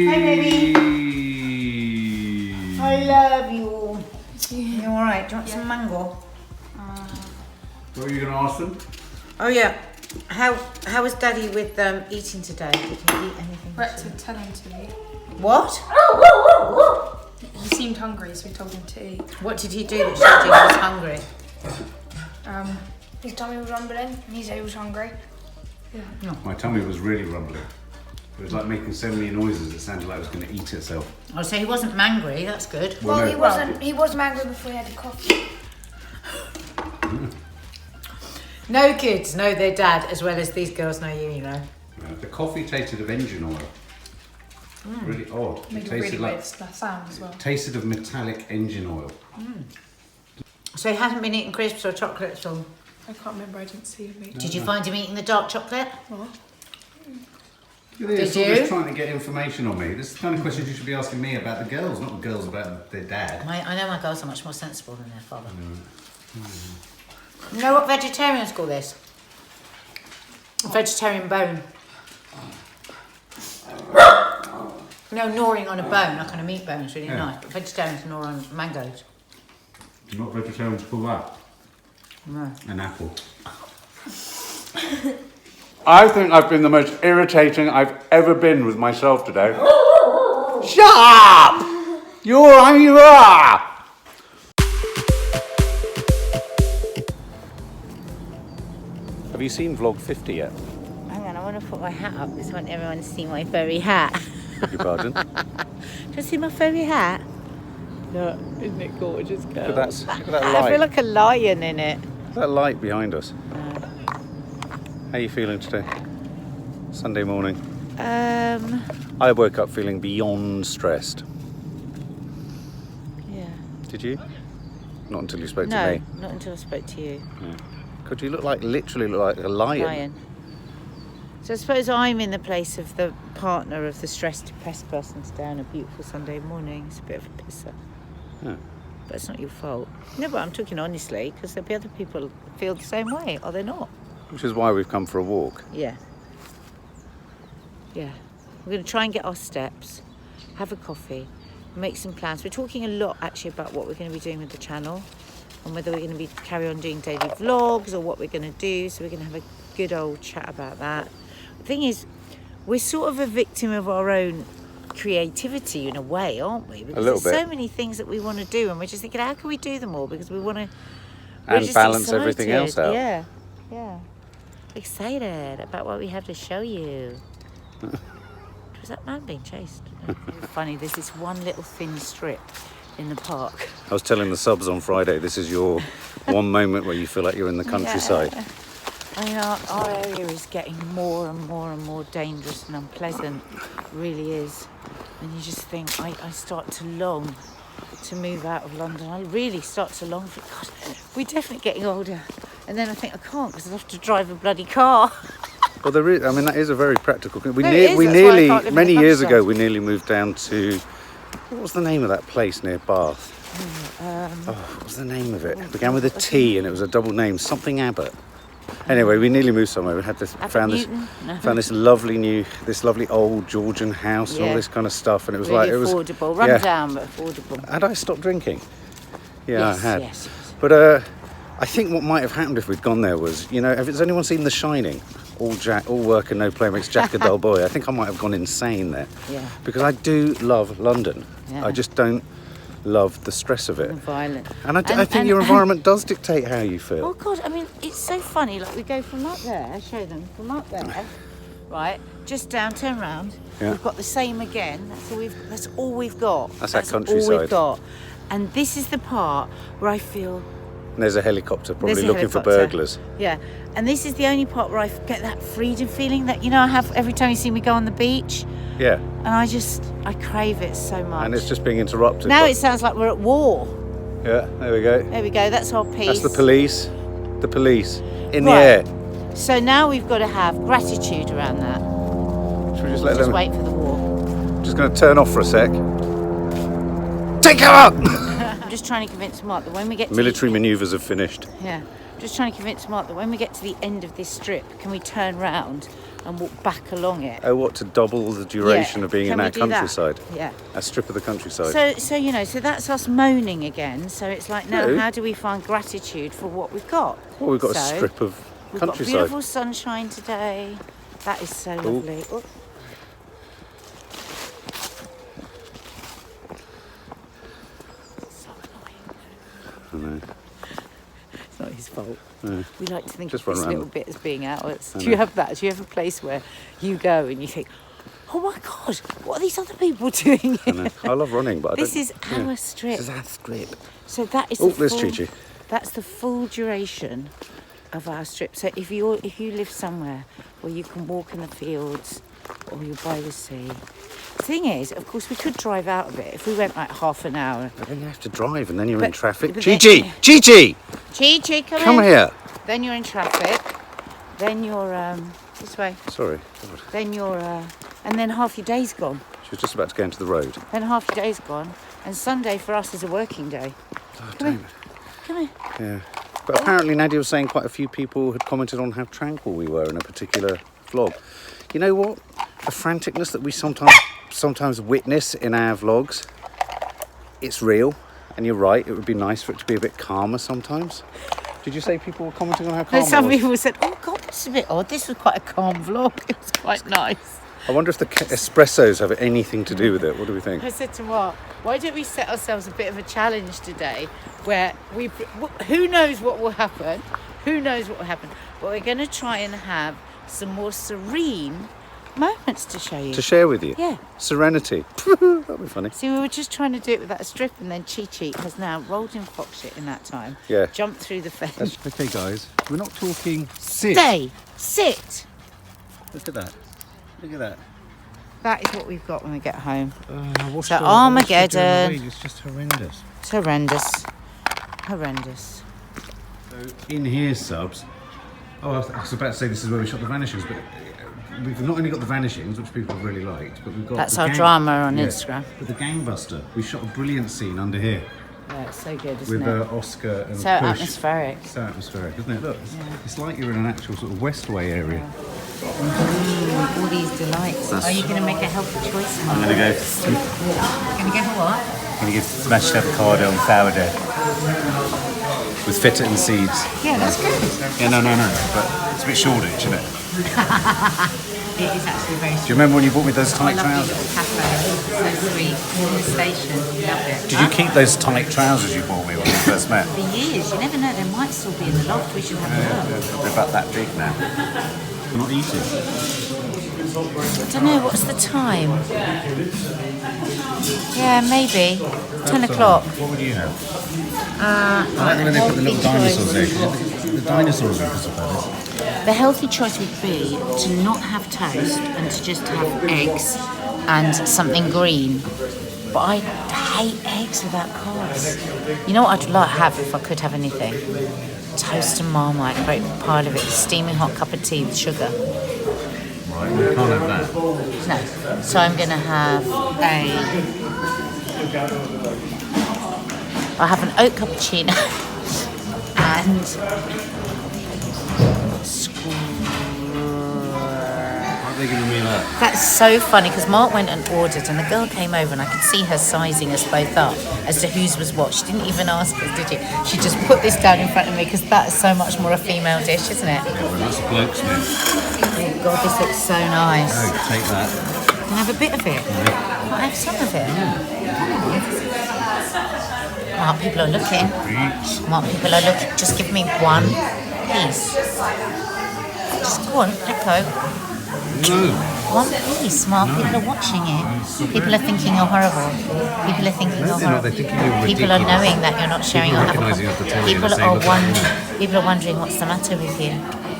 Hi, baby. I love you. You all right? Do you want some mango? What were you going to ask them? Oh yeah. How was Daddy with eating today? Did he eat anything? We had to tell him to eat. What? He seemed hungry, so we told him to eat. What did he do that showed you he was hungry? His tummy was rumbling and he said he was hungry. Yeah. My tummy was really rumbling. It was like making so many noises it sounded like it was going to eat itself. Oh, so he wasn't mangry, that's good. Well, no. he wasn't angry before he had the coffee. No kids know their dad as well as these girls know you, you know. The coffee tasted of engine oil. Really odd. Made It a really tasted weird like sound as well. tasted of metallic engine oil. So he hasn't been eating crisps or chocolates or... I can't remember, I didn't see him eat. Did you find him eating the dark chocolate? What? You're Did you? always trying to get information on me. This is the kind of questions you should be asking me about the girls, not the girls about their dad. I know my girls are much more sensible than their father. You know what vegetarians call this? A vegetarian bone. No, gnawing on a bone, like on a meat bone, is really nice. But vegetarians gnaw on mangoes. Not vegetarians call that. No. An apple. I think I've been the most irritating I've ever been with myself today. Shut up! You are! Have you seen vlog 50 yet? Hang on, I want to put my hat up because I want everyone to see my furry hat. Beg your pardon? Do you see my furry hat? Look, isn't it gorgeous, girl? Look at that I light. feel like a lion in it. That light behind us. How are you feeling today? Sunday morning. I woke up feeling beyond stressed. Yeah. Did you? Not until you spoke to No, me. not until I spoke to you. Could you literally look like a lion? So I suppose I'm in the place of the partner of the stressed, depressed person today on a beautiful Sunday morning. It's a bit of a pisser. Yeah. But it's not your fault. No, but I'm talking honestly because there'll be other people who feel the same way, are they not? Which is why we've come for a walk. Yeah. Yeah. We're going to try and get our steps, have a coffee, make some plans. We're talking a lot actually about what we're going to be doing with the channel and whether we're going to be carry on doing daily vlogs or what we're going to do. So we're going to have a good old chat about that. The thing is, we're sort of a victim of our own creativity in a way, aren't we? Because little there's so bit. many things that we want to do and we're just thinking, how can we do them all? Because we want to... And balance everything else out. Yeah, yeah. Excited about what we have to show you. Was that man being chased? It's funny, there's this one little thin strip in the park. I was telling the subs on Friday, this is your one moment where you feel like you're in the countryside. Yeah. I mean, our area is getting more and more and more dangerous and unpleasant. It really is. And you just think, I start to long to move out of London. I really start to long for, God, we're definitely getting older. And then I think I can't because I have to drive a bloody car. Well, there is, I mean, that is a very practical thing. We No, it is, we that's why I nearly, can't live in many the years ago, countryside. we nearly moved down to, what was the name of that place near Bath? What was the name of it? It began with a T and it was a double name, something Abbott. Anyway, we nearly moved somewhere. We had this, found this lovely old Georgian house and all Yeah. this kind of stuff, and it was Really like it was affordable, run down but affordable. Had I stopped drinking? Yeah, Yes, I had. yes. But I think what might have happened if we'd gone there was, you know, has anyone seen The Shining? All work and no play makes Jack a dull boy. I think I might have gone insane there. Yeah. Because I do love London. Yeah. I just don't love the stress of it. And violent. And I think your environment does dictate how you feel. Oh God, I mean, it's so funny. Like we go from up there, I'll show them, from up there, right, just down, turn round. Yeah. We've got the same again. That's all we've got. That's our all countryside. we've got. And this is the part where I feel And there's a helicopter probably there's a looking for helicopter. burglars. Yeah. And this is the only part where I get that freedom feeling that, you know, I have every time you see me go on the beach. Yeah. And I crave it so much. And it's just being interrupted. Now by- it sounds like we're at war. Yeah, there we go. There we go, that's our piece. That's the police. The police. In Right. the air. So now we've got to have gratitude around that. Should we just let Just them... wait for the war. Just going to turn off for a sec. Take cover! I'm just trying to convince Mark that when we get to Military manoeuvres have finished. I'm just trying to convince Mark that when we get to the end of this strip, can we turn round and walk back along it. Oh, what, to double the duration of being in Can we that do that? countryside? Yeah. A strip of the countryside. So you know, so that's us moaning again. So it's like, now, No. how do we find gratitude for what we've got? Well, we've got a So, strip of We've got countryside. beautiful sunshine today. That is so lovely. Oh. So annoying. I know. It's not his fault. No. We like to think Just of run this around. little bit as being ours. I Do you know. have that? Do you have a place where you go and you think, oh my God, what are these other people doing I here? know. I love running, but I This don't... is our strip. This is our strip. So that is Oh, the there's full, Chi-Chi. that's the full duration of our strip. So if you live somewhere where you can walk in the fields or you're by the sea. The thing is, of course, we could drive out a bit if we went like half an hour. But then you have to drive and then you're in But- traffic. but Chi-Chi! then- Chi-Chi! Chi-Chi, Come in. here! Then you're in traffic. Then you're this way. Sorry. God. Then you're and then half your day's gone. She was just about to go into the road. Then half your day's gone. And Sunday for us is a working day. Oh, Come damn here. it. Come here. Yeah. But apparently Nadia was saying quite a few people had commented on how tranquil we were in a particular vlog. You know what? The franticness that we sometimes witness in our vlogs, it's real. And you're right, it would be nice for it to be a bit calmer sometimes. Did you say people were commenting on how calm And it some was? people said, oh God, this is a bit odd. This was quite a calm vlog. It was quite nice. I wonder if the espressos have anything to do with it. What do we think? I said to Mark, why don't we set ourselves a bit of a challenge today where who knows what will happen? Who knows what will happen? But we're going to try and have some more serene moments to show you. To share with you? Yeah. Serenity. That'd be funny. See, we were just trying to do it with that strip, and then Chi-Chi has now rolled in fox shit in that time. Yeah. Jumped through the fence. Okay, guys. We're not talking sit. Stay! Sit! Look at that. Look at that. That is what we've got when we get home. So Armageddon. It's just horrendous. It's horrendous. Horrendous. So in here, subs. Oh, I was about to say this is where we shot the vanishings, but we've not only got the vanishings, which people have really liked, but we've got That's the our drama on Instagram. But the gangbuster, we shot a brilliant scene under here Yeah, it's so good, isn't with it? Oscar and So Push. atmospheric. So atmospheric, isn't it? Look, it's like you're in an actual sort of Westway area. All these delights. Are you going to make a healthy choice, Mark? I'm going to go Going to go for what? going to give smashed avocado and sourdough with feta and seeds. Yeah, that's good. Yeah, no, but it's a bit Shoreditch, isn't it? It is actually very Do you remember when you bought me those tight lovely trousers? little cafe. So sweet. In the station. Love it. Did you keep those tight trousers you bought me when we first met? For years, you never know, they might still be in the loft. We should have a look. They're about that big now. We're not eating. I don't know, what's the time? Yeah, maybe. 10 o'clock. What would you have? I like when they put the little dinosaurs there. The dinosaurs are The healthy choice would be to not have toast and to just have eggs and something green. But I hate eggs without carbs. You know what I'd have if I could have anything? Toast and Marmite, great pile of it, steaming hot cup of tea with sugar. Right, we can't have that. No. So I'm going to have I'll have an oat cappuccino and Why are they giving me that? that's so funny because Mark went and ordered and the girl came over and I could see her sizing us both up as to whose was what. She didn't even ask us, did she? She just put this down in front of me because that is so much more a female dish, isn't it? Yeah, well, that's a bloke's meal. Oh God, this looks so nice. Oh, take that. Can I have a bit of it? Can I have some of it? Mark, people are looking. Mark, people are looking. Just give me one piece. Just go on, let go. No. One piece, Mark. People are watching you. People are thinking you're horrible. People are thinking you're they're not. horrible. They're thinking you're People are ridiculous. knowing that you're not sharing your People recognising avocado. you off the telly and People saying, are "Look at that." people are wondering what's the matter with you.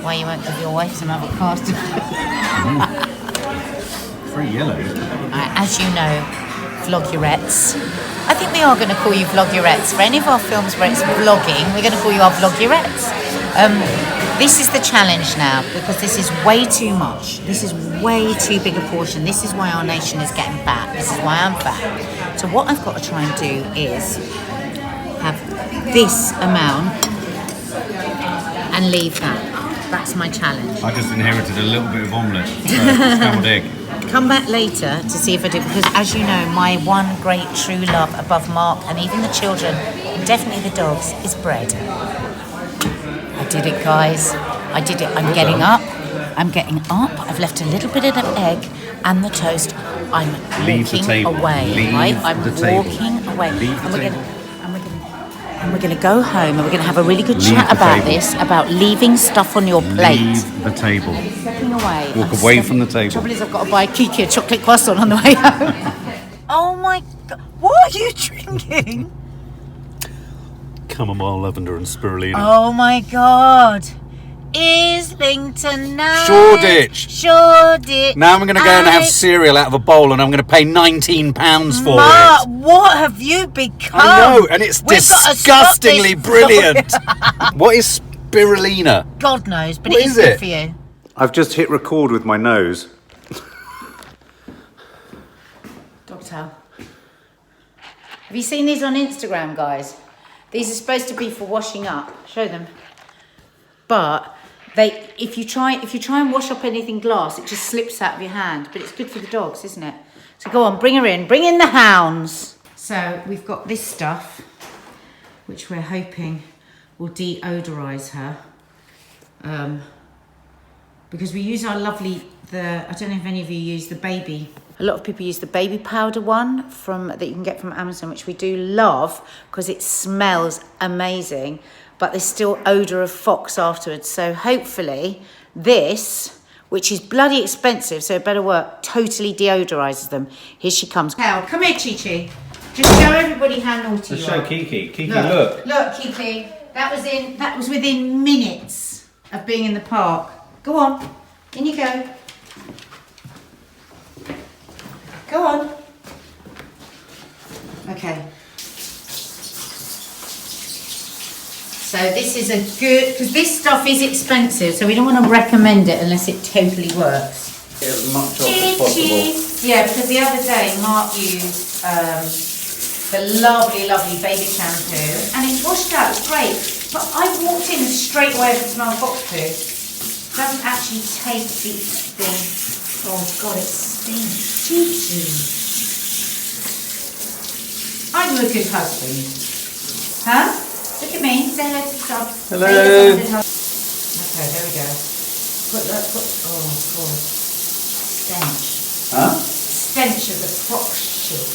Why you won't give your wife some avocado. Very yellow. As you know, vlogurettes. I think we are going to call you vlogurettes. For any of our films where it's vlogging, we're going to call you our vlogurettes. This is the challenge now because this is way too much. This is way too big a portion. This is why our nation is getting fat. This is why I'm fat. So what I've got to try and do is have this amount and leave that. That's my challenge. I just inherited a little bit of omelette, scrambled egg. Come back later to see if I do, because as you know, my one great true love above Mark and even the children, and definitely the dogs, is bread. I did it, guys. I did it. I'm getting up. I've left a little bit of the egg and the toast. I'm walking away. Right? I'm walking away. And we're going to go home and we're going to have a really good chat about this, about leaving stuff on your plate. Leave the table. Stepping away. Walk away from the table. The trouble is I've got to buy Kiki a chocolate croissant on the way home. Oh my God. What are you drinking? Chamomile, lavender and spirulina. Oh my God. Islington Night. Shoreditch. Now I'm going to go and have cereal out of a bowl and I'm going to pay £19 for it. What have you become? I know, and it's disgustingly brilliant. What is spirulina? God knows, but What it is is good it? for you. I've just hit record with my nose. Dog towel. Have you seen these on Instagram, guys? These are supposed to be for washing up. Show them. But if you try and wash up anything glass, it just slips out of your hand. But it's good for the dogs, isn't it? So go on, bring her in. Bring in the hounds. So we've got this stuff, which we're hoping will deodorise her. Because we use our lovely, I don't know if any of you use the baby. A lot of people use the baby powder one that you can get from Amazon, which we do love because it smells amazing. But there's still odour of fox afterwards. So hopefully this, which is bloody expensive, so it better work, totally deodorises them. Here she comes. Cal, come here, Chi-Chi. Just show everybody how naughty you are. Show Kiki. Kiki, look. Look, Kiki. That was within minutes of being in the park. Go on. In you go. Go on. Okay. So this is a good, because this stuff is expensive, so we don't want to recommend it unless it totally works. Get as much off as possible. Yeah, because the other day Mark used the lovely, lovely baby shampoo, and it washed out, it's great. But I walked in and straight away could smell fox poo. It doesn't actually take the thing. Oh God, it stinks. Gigi. I'm a good husband. Huh? Look at me, say hello to stuff. Hello. Okay, there we go. Oh God. Stench. Huh? Stench of the fox shit.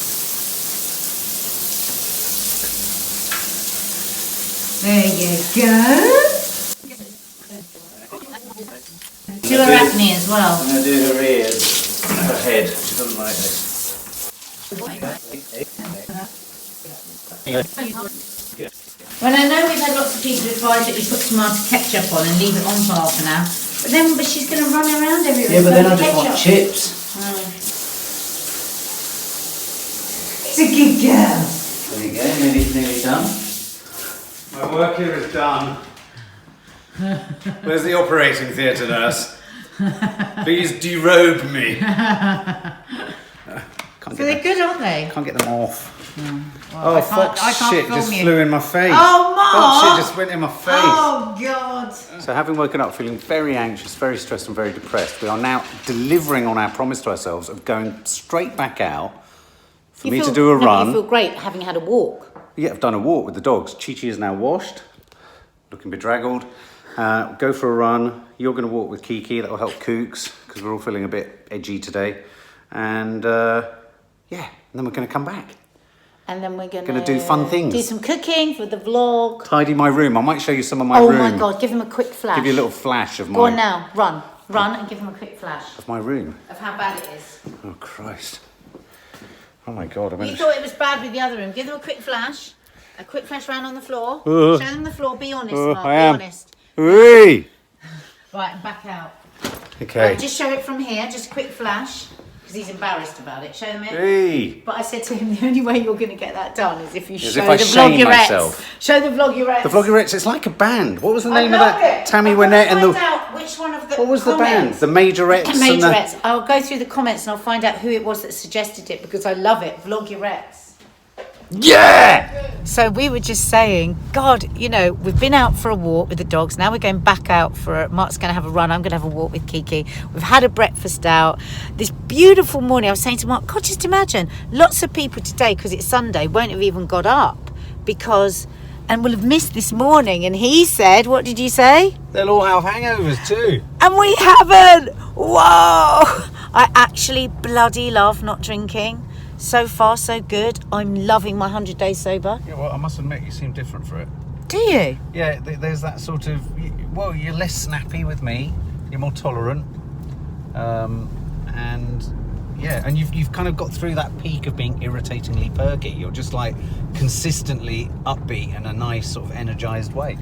There you go. Do her acne as well. I'm going to do her ears, her head. She doesn't like this. Well, I know we've had lots of people advise that you put tomato ketchup on and leave it on for half an hour, but she's going to run around everywhere. Yeah, but then I just want chips. It's a good girl. There you go, nearly done. My work here is done. Where's the operating theatre nurse? Please derobe me. So they're good, aren't they? Can't get them off. Well, I can't shit film just you. flew in my face. Oh, Mark! Fox shit just went in my face. Oh, God. So having woken up feeling very anxious, very stressed and very depressed, we are now delivering on our promise to ourselves of going straight back out for me to do a run. You feel great having had a walk. Yeah, I've done a walk with the dogs. Chi-Chi is now washed, looking bedraggled. Go for a run. You're going to walk with Kiki. That will help Kooks because we're all feeling a bit edgy today. And and then we're going to come back. And then we're going to do fun things. Do some cooking for the vlog. Tidy my room. I might show you some of my room. Oh my God, give them a quick flash. Give you a little flash of Go on now, run and give them a quick flash. Of my room. Of how bad it is. Oh Christ. Oh my God. You thought it was bad with the other room. Give them a quick flash. A quick flash round on the floor. Show them the floor. Be honest, Mark. Be honest. Hey. Right, and back out. Okay. Just show it from here. Just a quick flash. Because he's embarrassed about it. Show them it. Hey. But I said to him, the only way you're going to get that done is if you show if I the shame vloguerettes. myself. Show the vloguerettes. The Vloguerettes, it's like a band. What was the name of love that? it. Tammy I wanna Wynette and find the... out which one of the What was the band? comments. The Majorettes. and the- Majorettes. I'll go through the comments and I'll find out who it was that suggested it because I love it. Vloguerettes. Yeah! So we were just saying, God, you know, we've been out for a walk with the dogs. Now we're going back out for Mark's going to have a run. I'm going to have a walk with Kiki. We've had a breakfast out. This beautiful morning, I was saying to Mark, God, just imagine, lots of people today, because it's Sunday, won't have even got up and will have missed this morning. And he said, what did you say? They'll all have hangovers too. And we haven't. Whoa! I actually bloody love not drinking. So far, so good. I'm loving my 100 days sober. Yeah, well, I must admit, you seem different for it. Do you? Yeah, there's that sort of, well, you're less snappy with me, you're more tolerant, and yeah, and you've kind of got through that peak of being irritatingly perky. You're just like consistently upbeat in a nice sort of energized way.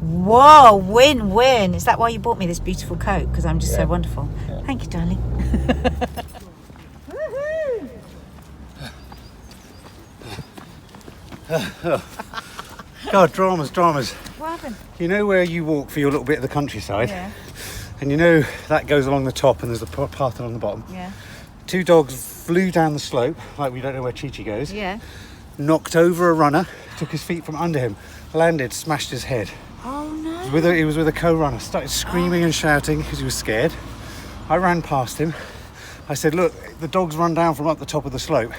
Whoa, win-win. Is that why you bought me this beautiful coat? Because I'm just so wonderful. Yeah. Thank you, darling. God, dramas. What happened? You know where you walk for your little bit of the countryside? Yeah. And you know that goes along the top and there's a path along the bottom? Yeah. Two dogs flew down the slope, like we don't know where Chi-Chi goes. Yeah. Knocked over a runner, took his feet from under him, landed, smashed his head. Oh, no. He was with a co-runner, started screaming and shouting because he was scared. I ran past him. I said, look, the dog's run down from up the top of the slope.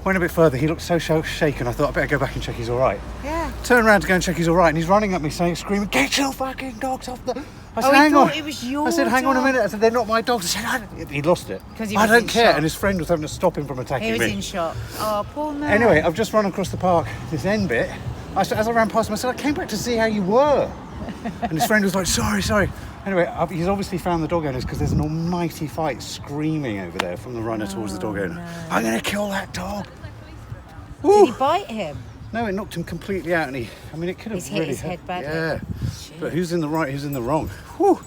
Went a bit further, he looked so shaken, I thought I better go back and check he's all right. Yeah. Turned around to go and check he's all right, and he's running at me screaming, get your fucking dogs off the... I said, he hang on. thought it was your I said, hang on a dog. minute. I said, they're not my dogs. I said, he lost it. 'Cause he I was don't in care. shock. And his friend was having to stop him from attacking He me. was in shock. Oh, poor man. Anyway, I've just run across the park, this end bit. As I ran past him, I said, I came back to see how you were. And his friend was like, sorry. Anyway, he's obviously found the dog owners because there's an almighty fight screaming over there from the runner towards the dog owner. no. I'm going to kill that dog. Did he bite him? No, it knocked him completely out, and it could have He's hit really his head badly. Yeah, but who's in the right, who's in the wrong? Whew.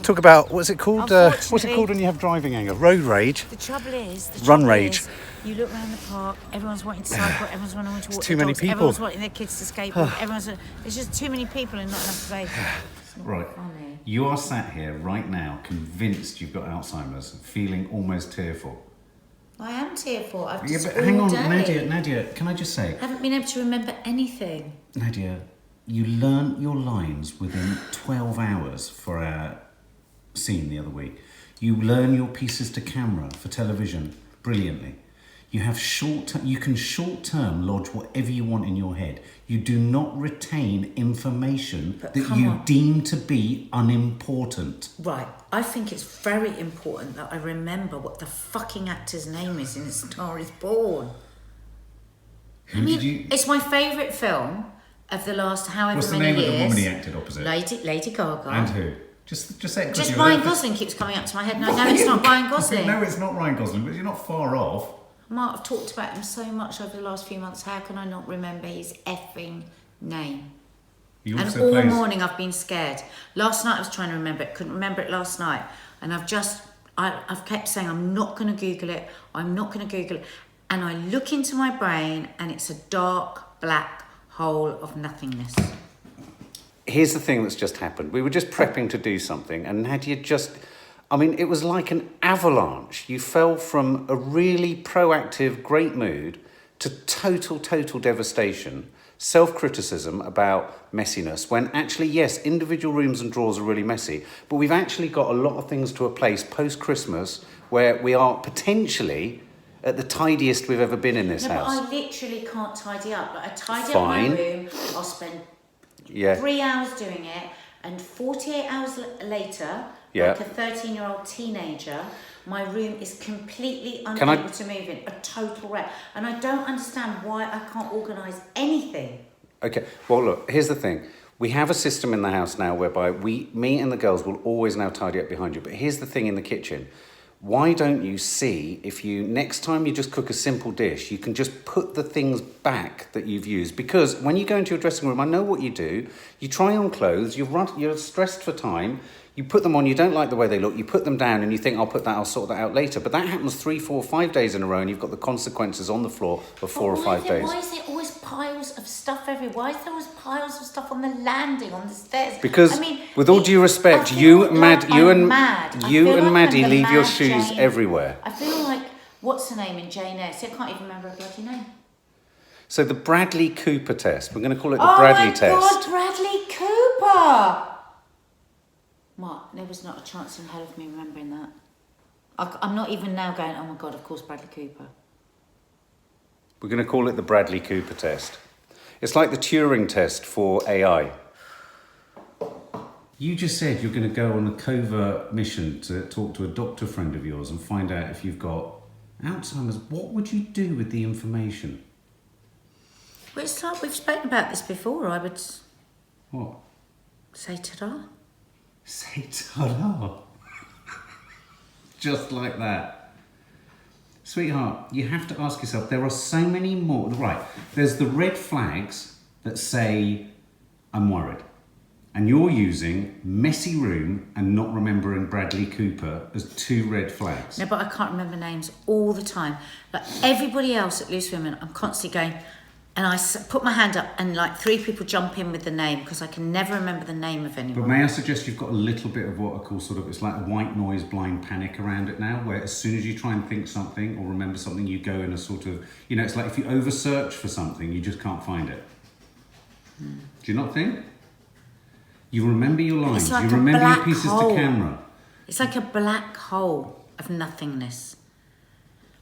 Talk about, what's it called? What's it Unfortunately- called when you have driving anger? Road rage. The trouble is, Run rage. You look around the park, everyone's wanting to cycle, everyone's wanting to walk too their many dogs, people. everyone's wanting their kids to skateboard, there's just too many people and not enough space. Right. Funny. You are sat here right now, convinced you've got Alzheimer's, feeling almost tearful. I am tearful. I've Yeah, just but hang all on, day Nadia, can I just say, haven't been able to remember anything. Nadia, you learnt your lines within 12 hours for our scene the other week. You learn your pieces to camera for television brilliantly. You have you can short-term lodge whatever you want in your head. You do not retain information that you deem to be unimportant. Right, I think it's very important that I remember what the fucking actor's name is in A Star Is Born. It's my favourite film of the last however What's the many name years. of the woman he acted opposite? Lady Gaga. And who? Just say it. Just Ryan Gosling keeps coming up to my head. No, it's not Ryan Gosling. No, it's not Ryan Gosling, but you're not far off. Mark, I've talked about him so much over the last few months. How can I not remember his effing name? He And also all plays... morning I've been scared. Last night I was trying to remember it. Couldn't remember it last night. And I've kept saying I'm not going to Google it. I'm not going to Google it. And I look into my brain and it's a dark, black hole of nothingness. Here's the thing that's just happened. We were just prepping to do something, and Nadia just... it was like an avalanche. You fell from a really proactive, great mood to total devastation, self-criticism about messiness, when actually, yes, individual rooms and drawers are really messy, but we've actually got a lot of things to a place post-Christmas where we are potentially at the tidiest we've ever been in this house. But I literally can't tidy up. Like, I tidy Fine. up my room, I'll spend 3 hours doing it, and 48 hours later, like a 13-year-old teenager, my room is completely unable to move in, a total wreck. And I don't understand why I can't organise anything. Okay, well look, here's the thing. We have a system in the house now whereby me and the girls will always now tidy up behind you. But here's the thing in the kitchen. Why don't you see if next time you just cook a simple dish, you can just put the things back that you've used? Because when you go into your dressing room, I know what you do. You try on clothes, you're stressed for time, you put them on, you don't like the way they look, you put them down and you think, I'll sort that out later. But that happens 3, 4, 5 days in a row and you've got the consequences on the floor of 4 or 5 days. Why is there always piles of stuff everywhere? Why is there always piles of stuff on the landing, on the stairs? Because, with all due respect, you and Maddie leave your shoes everywhere. I feel like, what's her name in Jane Eyre? See, I can't even remember her bloody name. So the Bradley Cooper test. We're going to call it the Bradley test. Oh my God, Bradley Cooper! Mark, there was not a chance in hell of me remembering that. I'm not even now going, oh my God, of course, Bradley Cooper. We're going to call it the Bradley Cooper test. It's like the Turing test for AI. You just said you're going to go on a covert mission to talk to a doctor friend of yours and find out if you've got Alzheimer's. What would you do with the information? Well, it's like we've spoken about this before. I would What? say ta-da. Say ta-da. Just like that. Sweetheart, you have to ask yourself, there are so many more. Right, there's the red flags that say, I'm worried. And you're using messy room and not remembering Bradley Cooper as 2 red flags. No, but I can't remember names all the time. Like everybody else at Loose Women, I'm constantly going, and I put my hand up and like 3 people jump in with the name because I can never remember the name of anyone. But may I suggest you've got a little bit of what I call sort of, it's like a white noise blind panic around it now, where as soon as you try and think something or remember something, you go in a sort of, you know, it's like if you over search for something, you just can't find it. Do you not think? You remember your lines, It's like you a remember your black pieces hole. to camera. It's like a black hole of nothingness.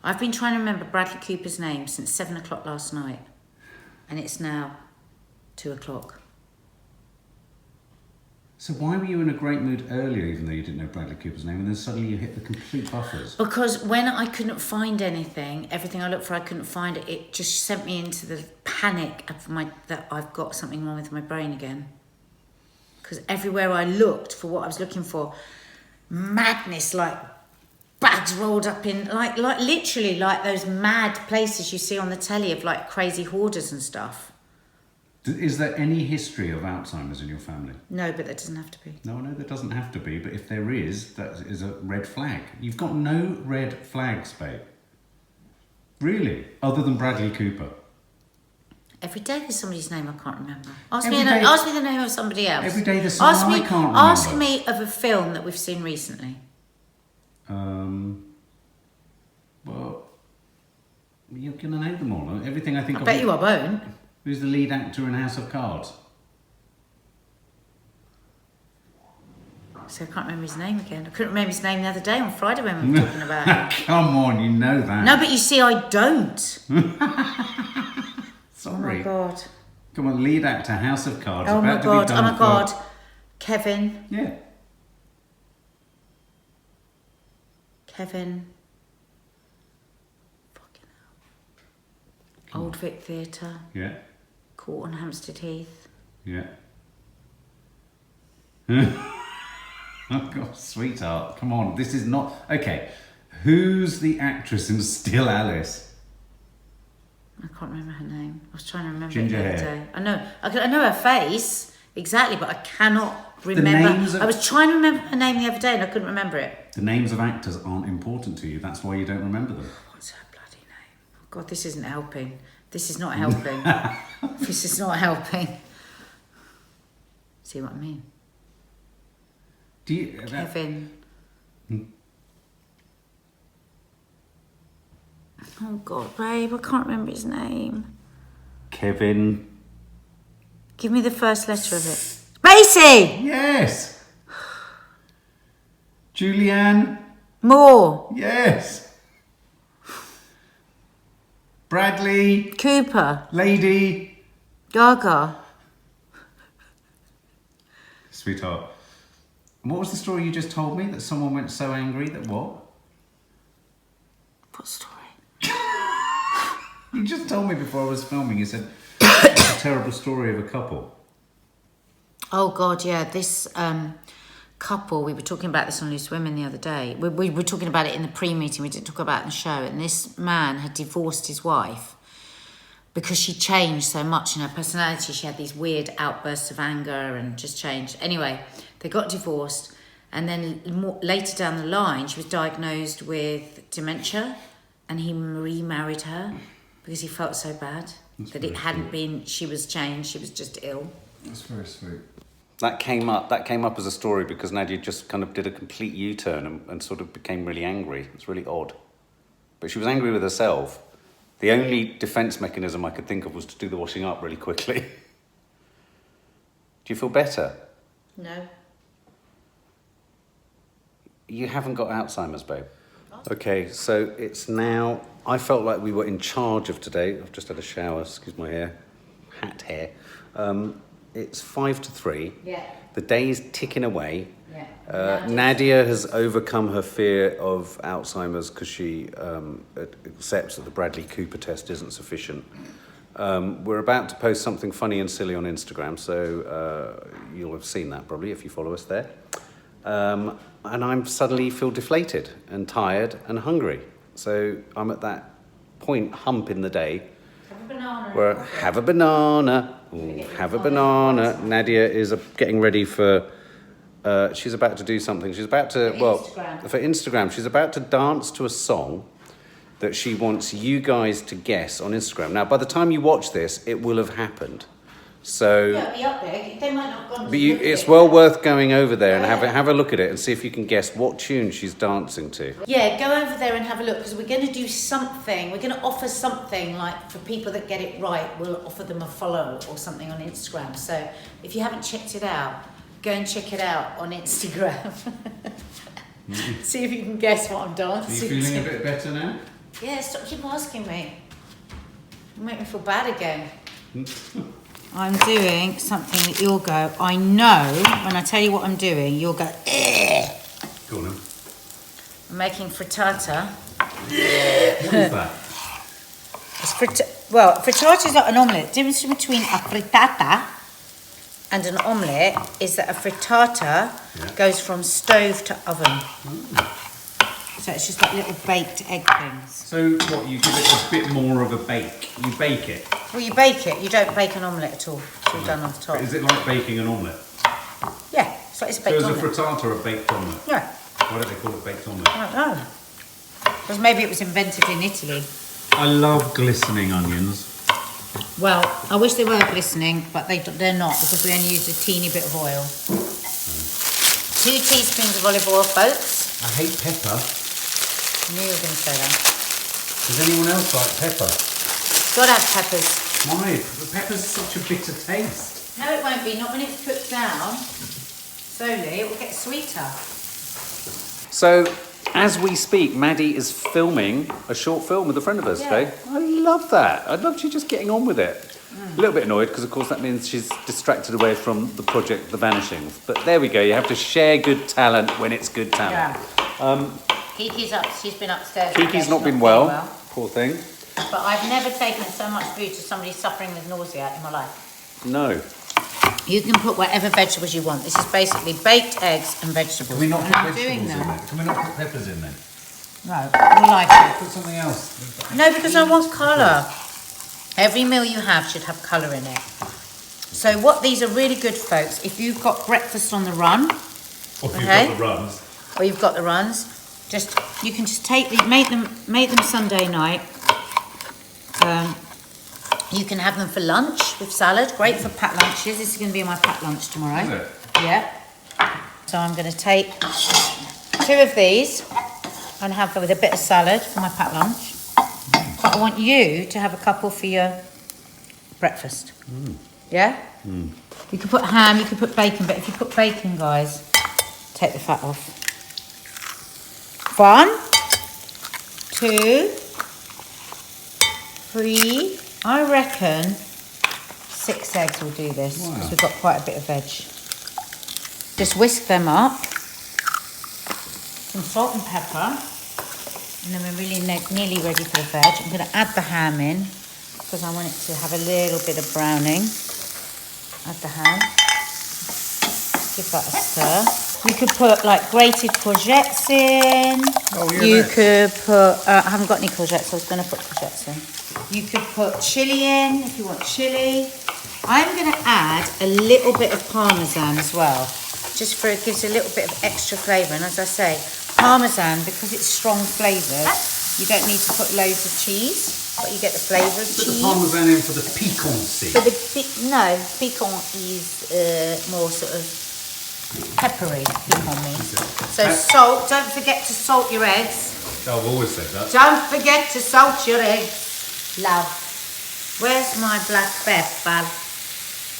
I've been trying to remember Bradley Cooper's name since 7 o'clock last night. And it's now 2 o'clock. So why were you in a great mood earlier, even though you didn't know Bradley Cooper's name, and then suddenly you hit the complete buffers? Because when I couldn't find anything, everything I looked for, I couldn't find it. It just sent me into the panic of that I've got something wrong with my brain again. Because everywhere I looked for what I was looking for, madness, like bags rolled up in, like literally like those mad places you see on the telly of like crazy hoarders and stuff. Is there any history of Alzheimer's in your family? No, but that doesn't have to be. No, there doesn't have to be, but if there is, that is a red flag. You've got no red flags, babe. Really? Other than Bradley Cooper? Every day there's somebody's name I can't remember. Ask Every me day- the name of somebody else. Every day there's someone I can't remember. Ask me of a film that we've seen recently. Well, you're going to know them all. Everything I think I of. bet you I won't. Who's the lead actor in House of Cards? So I can't remember his name again. I couldn't remember his name the other day on Friday when we were talking about him. Come on, you know that. No, but you see, I don't. Sorry. Oh my God. Come on, lead actor, House of Cards. Oh my about to be God. Oh done my for- God. Kevin. Yeah. Kevin. Fucking hell. Old Vic Theatre. Yeah. Court on Hampstead Heath. Yeah. Oh God, sweetheart, come on. This is not... Okay, who's the actress in Still Alice? I can't remember her name. I was trying to remember Ginger it the other hair. day. I know her face, exactly, but I cannot remember. names of- I was trying to remember her name the other day and I couldn't remember it. The names of actors aren't important to you. That's why you don't remember them. What's her bloody name? Oh God, this isn't helping. This is not helping. This is not helping. See what I mean? Do you... Kevin. Oh God, babe, I can't remember his name. Kevin... Give me the first letter of it. Spacey! Yes! Julianne? Moore. Yes! Bradley? Cooper. Lady? Gaga. Sweetheart. What was the story you just told me? That someone went so angry that what? What story? You just told me before I was filming, you said it's a terrible story of a couple. Oh God, yeah. This couple, we were talking about this on Loose Women the other day. We were talking about it in the pre-meeting. We didn't talk about it in the show. And this man had divorced his wife because she changed so much in her personality. She had these weird outbursts of anger and just changed. Anyway, they got divorced. And then later down the line, she was diagnosed with dementia. And he remarried her because he felt so bad that it hadn't been, she was changed, she was just ill. That's very sweet. That came up as a story because Nadia just kind of did a complete U-turn and sort of became really angry. It's really odd. But she was angry with herself The only defence mechanism I could think of was to do the washing up really quickly. Do you feel better? No. You haven't got Alzheimer's, babe. Okay, so it's now... I felt like we were in charge of today. I've just had a shower, excuse my hair. Hair. It's 5 to 3. Yeah. The day's ticking away. Yeah. Nadia has overcome her fear of Alzheimer's because she accepts that the Bradley Cooper test isn't sufficient. We're about to post something funny and silly on Instagram, so you'll have seen that probably if you follow us there. And I suddenly feel deflated and tired and hungry. So I'm at that hump in the day. Have a banana. Where have a banana. Ooh, have a banana. Nadia is getting ready for... she's about to do something. She's about to... For Instagram. She's about to dance to a song that she wants you guys to guess on Instagram. Now, by the time you watch this, it will have happened. So... Yeah, it'll be up there. They might not have gone. But it's well worth going over there and have a look at it and see if you can guess what tune she's dancing to. Yeah, go over there and have a look because we're going to do something. We're going to offer something like for people that get it right, we'll offer them a follow or something on Instagram. So if you haven't checked it out, go and check it out on Instagram. See if you can guess what I'm dancing to. Are you feeling a bit better now? Yeah, stop keep asking me. You make me feel bad again. I'm doing something that you'll go, I know, when I tell you what I'm doing, you'll go, eh. Go on then. I'm making frittata. What is that? Frittata is like an omelette. The difference between a frittata and an omelette is that a frittata goes from stove to oven. So it's just like little baked egg things. So what, you give it a bit more of a bake? You bake it? Well, you bake it. You don't bake an omelette at all. It's all done on the top. But is it like baking an omelette? Yeah, it's like it's a baked So is omelette. a frittata a baked omelette? Yeah. Why don't they call it baked omelette? I don't know. Because maybe it was invented in Italy. I love glistening onions. Well, I wish they were glistening, but they're not because we only used a teeny bit of oil. 2 teaspoons of olive oil, folks. I hate pepper. I knew you were going to say that. Does anyone else like pepper? Gotta have peppers. Why? Pepper's such a bitter taste. No, it won't be. Not when it's cooked down. Slowly, it will get sweeter. So, as we speak, Maddie is filming a short film with a friend of hers today. I love that. I love you just getting on with it. A little bit annoyed because, of course, that means she's distracted away from the project The Vanishings. But there we go. You have to share good talent when it's good talent. Yeah. Kiki's up. She's been upstairs. Kiki's not been well. Poor thing. But I've never taken so much food to somebody suffering with nausea in my life. No. You can put whatever vegetables you want. This is basically baked eggs and vegetables. Can we not And put I'm vegetables doing in them. there? Can we not put peppers in there? No, you like it. Put something else. No, because I want colour. Every meal you have should have colour in it. So these are really good, folks. If you've got breakfast on the run, Or if you've got the runs. or you've got the runs, you can just make them Sunday night. You can have them for lunch with salad. Great for packed lunches. This is going to be my packed lunch tomorrow. Is it? Yeah. So I'm going to take 2 of these and have them with a bit of salad for my packed lunch. But I want you to have a couple for your breakfast. Yeah? You could put ham, you could put bacon, but if you put bacon, guys, take the fat off. 1, 2, 3, I reckon 6 eggs will do this because we've got quite a bit of veg. Just whisk them up. Some salt and pepper. And then we're really nearly ready for the veg. I'm going to add the ham in because I want it to have a little bit of browning. Add the ham. Give that a stir. You could put like grated courgettes in. You could put, I haven't got any courgettes, so I was going to put courgettes in. You could put chilli in if you want chilli. I'm going to add a little bit of parmesan as well, just for it gives a little bit of extra flavour. And as I say, parmesan, because it's strong flavoured, you don't need to put loads of cheese, but you get the flavour of cheese. Put the parmesan in for the piquancy. Piquant is more sort of peppery, piquant means. So salt, don't forget to salt your eggs. I've always said that. Don't forget to salt your eggs. Love. Where's my black pepper?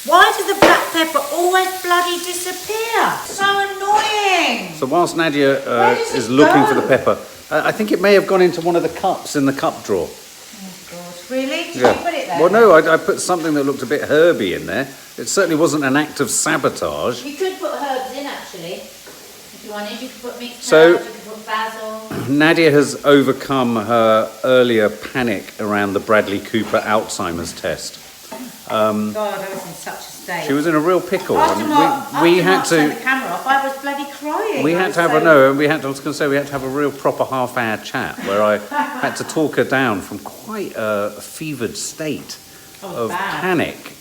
Why does the black pepper always bloody disappear? So annoying. So whilst Nadia Where does is it looking go? for the pepper, I think it may have gone into one of the cups in the cup drawer. Oh God, really? Did you put it there? Well, no, I put something that looked a bit herby in there. It certainly wasn't an act of sabotage. You could put herbs in actually, if you wanted. You could put mixed So- herbs, you could put basil. Nadia has overcome her earlier panic around the Bradley Cooper Alzheimer's test. God, I was in such a state. She was in a real pickle. After and Mark, we after had Mark turned to. the camera off, I was bloody crying. We I had was to have so- a no. We had to. I was going to say we had to have a real proper half-hour chat where I had to talk her down from quite a fevered state of bad. panic.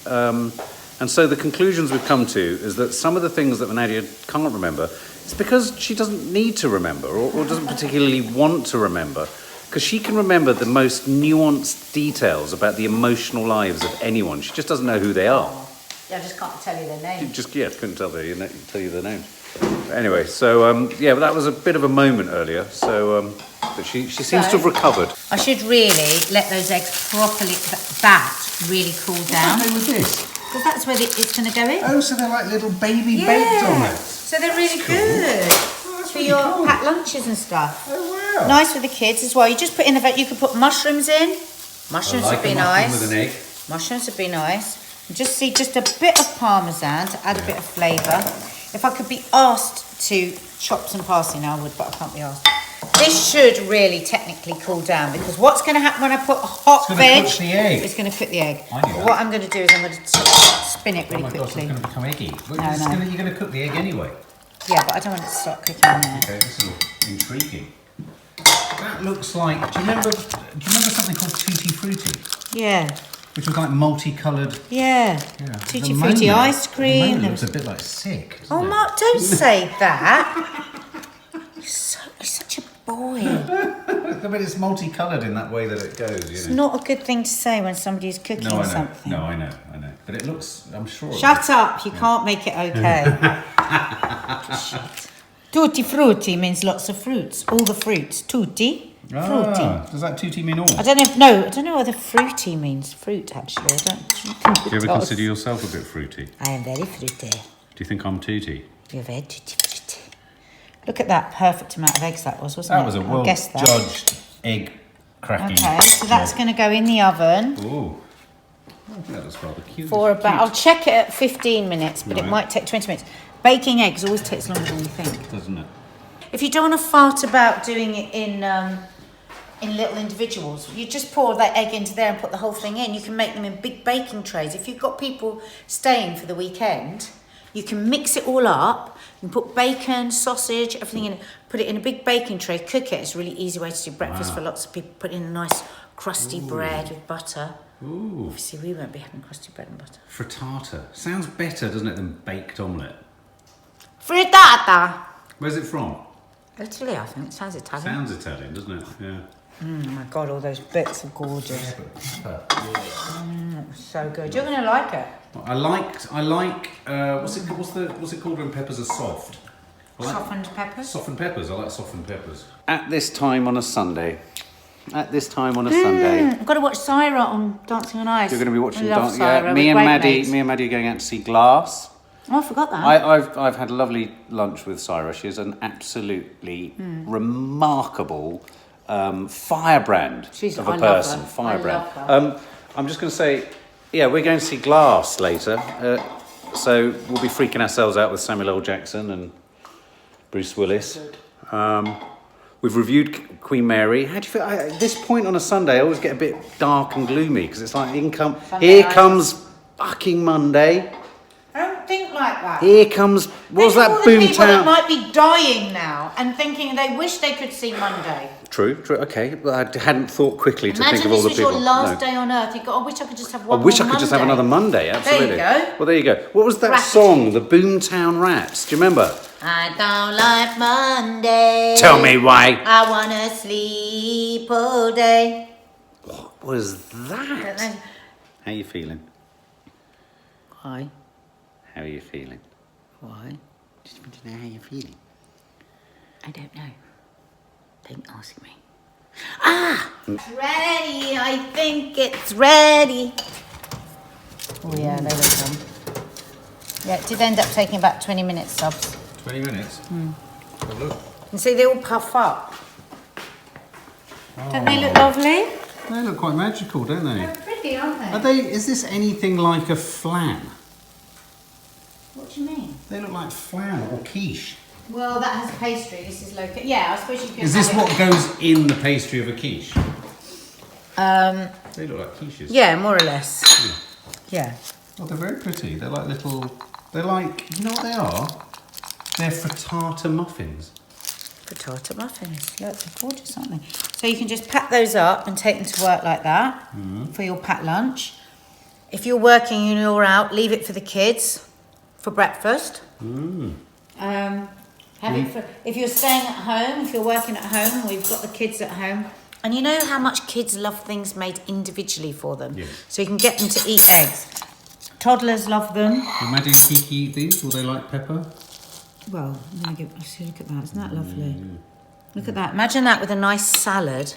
And so the conclusions we've come to is that some of the things that Nadia can't remember, it's because she doesn't need to remember or doesn't particularly want to remember, because she can remember the most nuanced details about the emotional lives of anyone. She just doesn't know who they are. Yeah, I just can't tell you their name. Just couldn't tell you their names. Anyway, so yeah, but that was a bit of a moment earlier. So but she seems to have recovered. I should really let those eggs properly, that really cool down. with this? Because that's where it's going to go in. Oh, so they're like little baby So they're really good for your packed lunches and stuff. Oh wow! Nice for the kids as well. You just put in you could put mushrooms in. Mushrooms would be nice. with an egg. Mushrooms would be nice. And just a bit of parmesan to add a bit of flavour. If I could be asked to chop some parsley now, I would, but I can't be asked. This should really technically cool down, because what's going to happen when I put hot veg? Cook the egg. It's going to cook the egg. I knew But that. what I'm going to do is I'm going to spin it really quickly. to become eggy. No. You're going to cook the egg anyway. Yeah, but I don't want it to start cooking now. Okay, this is intriguing. That looks like. Do you remember something called Tutti Frutti, Yeah, which was like multicoloured? yeah. Tutti Frutti ice cream. It looks a bit like sick. Oh, Mark, don't say that. You're such a boy. I mean, it's multicoloured in that way that it goes. You It's know. not a good thing to say when somebody's cooking No, I know. something. No, I know. But it looks. I'm sure. Shut up, you can't make it okay. Shit. Tutti frutti means lots of fruits. All the fruits. Tutti frutti. Does that tutti mean all? I don't know whether fruity means fruit actually. I don't think Do you it ever does. consider yourself a bit fruity? I am very fruity. Do you think I'm tutti? You're very tutti frutti. Look at that perfect amount of eggs that was, wasn't That it? was a I well guessed that. judged egg cracking. Okay, so that's going to go in the oven. Ooh. I think that was rather cute. For about, I'll check it at 15 minutes, but it Right. might take 20 minutes. Baking eggs always takes longer than you think. Doesn't it? If you don't want to fart about doing it in little individuals, you just pour that egg into there and put the whole thing in. You can make them in big baking trays. If you've got people staying for the weekend, you can mix it all up. You can put bacon, sausage, everything in it. Put it in a big baking tray, cook it. It's a really easy way to do breakfast for lots of people. Put in a nice crusty bread with butter. Ooh. Obviously, we won't be having crusty bread and butter. Frittata. Sounds better, doesn't it, than baked omelette? Frittata! Where's it from? Italy, I think. It sounds Italian. Sounds Italian, doesn't it? Yeah. Oh my God, all those bits are gorgeous. So good. You're going to like it. I like. What's it called when peppers are soft? I like Softened peppers. softened peppers. I like softened peppers. At this time on a Sunday. Sunday. I've got to watch Syra on Dancing on Ice. You're going to be watching I love Dancing. Syra. Yeah, me We're and great mates. Maddie are going out to see Glass. Oh, I forgot that. I've had a lovely lunch with Syra. She's an absolutely remarkable firebrand She's- of a I love person. her. Firebrand. I love I'm just going to say, yeah, we're going to see Glass later. So we'll be freaking ourselves out with Samuel L. Jackson and Bruce Willis. We've reviewed Queen Mary. How do you feel? At this point on a Sunday, I always get a bit dark and gloomy because it's like, here comes fucking Monday. I don't think like that. Here comes, what was Think of that all the people that Boomtown? might be dying now and thinking they wish they could see Monday. True, okay, but I hadn't thought quickly to Imagine think of all this the was people. your last No. day on Earth. You go, I wish I could just have I one wish I more could just have Monday. another Monday, absolutely. There you go. Well, there you go. What was that Gratitude. song, the Boomtown Rats? Do you remember? I don't like Monday. Tell me why. I want to sleep all day. What was I don't that? know. How are you feeling? Why? How are you feeling? Why? Just want to know how you're feeling. I don't know. Don't ask me. It's ready. I think it's ready. Oh yeah, they look done. Yeah, it did end up taking about 20 minutes, subs. 20 minutes? Oh, look. And see, they all puff up. Don't they look lovely? They look quite magical, don't they? They're pretty, aren't they? Are they? Is this anything like a flan? What do you mean? They look like flan or quiche. Well, that has pastry. This is local. Yeah, I suppose you could. Is this what goes in the pastry of a quiche? They look like quiches. Yeah, more or less. Yeah. Oh, they're very pretty. They're like little. They're like. You know what they are? They're frittata muffins. Frittata muffins. Look, they're gorgeous, aren't they? So you can just pack those up and take them to work like that for your packed lunch. If you're working and you're out, leave it for the kids for breakfast. Have it for if you're staying at home, if you're working at home, we've got the kids at home. And you know how much kids love things made individually for them? Yes. So you can get them to eat eggs. Toddlers love them. Will Maddie and Kiki eat these? Will they like pepper? Well, look at that. Isn't that lovely? Look at that. Imagine that with a nice salad.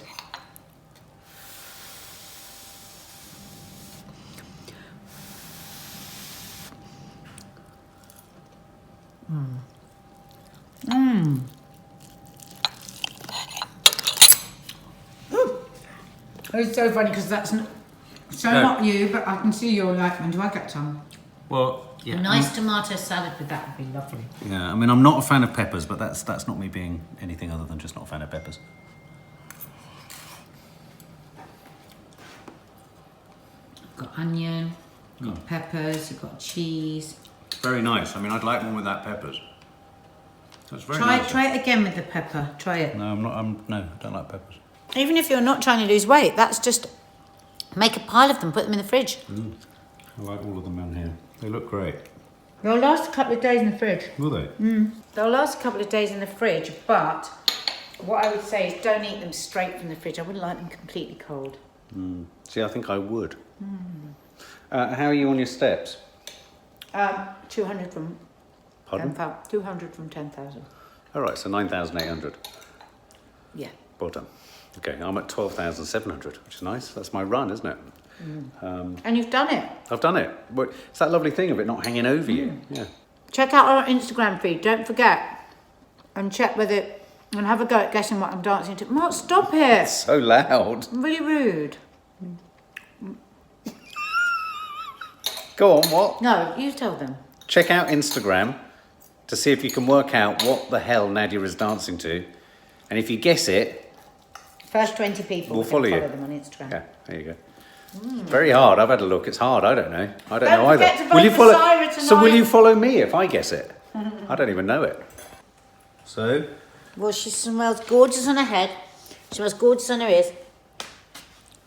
It's so funny because that's not you, but I can see your like one. Do I get some? Well, yeah. A nice tomato salad with that would be lovely. Yeah, I mean, I'm not a fan of peppers, but that's not me being anything other than just not a fan of peppers. You've got onion, you've got peppers, you've got cheese. Very nice. I mean, I'd like one without peppers. That's very nice. Try it again with the pepper. Try it. No, I'm not. No, I don't like peppers. Even if you're not trying to lose weight, that's just make a pile of them, put them in the fridge. I like all of them in here. They look great. They'll last a couple of days in the fridge. Will they? They'll last a couple of days in the fridge, but what I would say is don't eat them straight from the fridge. I wouldn't like them completely cold. See, I think I would. How are you on your steps? 200 from Pardon? 10,000. 200 from 10,000. All right, so 9,800. Yeah. Well done. Okay, I'm at 12,700, which is nice. That's my run, isn't it? And you've done it. I've done it. But it's that lovely thing of it not hanging over you. Yeah. Check out our Instagram feed. Don't forget. And check whether... And have a go at guessing what I'm dancing to. Mark, stop it. So loud. Really rude. Go on, what? No, you tell them. Check out Instagram to see if you can work out what the hell Nadia is dancing to. And if you guess it... First 20 people We'll can follow you. them on Instagram. Yeah, there you go. Very hard. I've had a look. It's hard. I don't know. I don't Don't know either. forget to vote for Syra tonight. So will you follow me if I guess it? I don't even know it. So? Well, she smells gorgeous on her head. She smells gorgeous on her ears.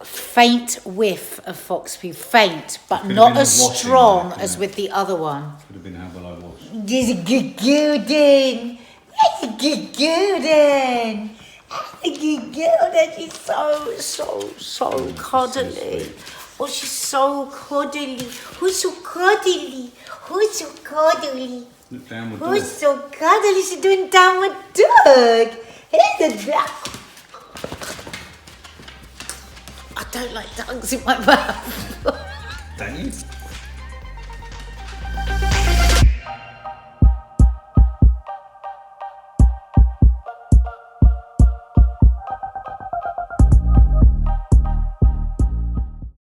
Faint whiff of fox pea. Faint, but Could have not been as washing, strong yeah. as with the other one. Could have been how well I was. There's a good golden. There's a good golden. She's so cuddly. Oh, she's so cuddly. Who's so cuddly? Who's so cuddly? Look, downward Who's dog. so cuddly? She's doing downward dog. Here's the dog. I don't like dogs in my mouth. Don't you?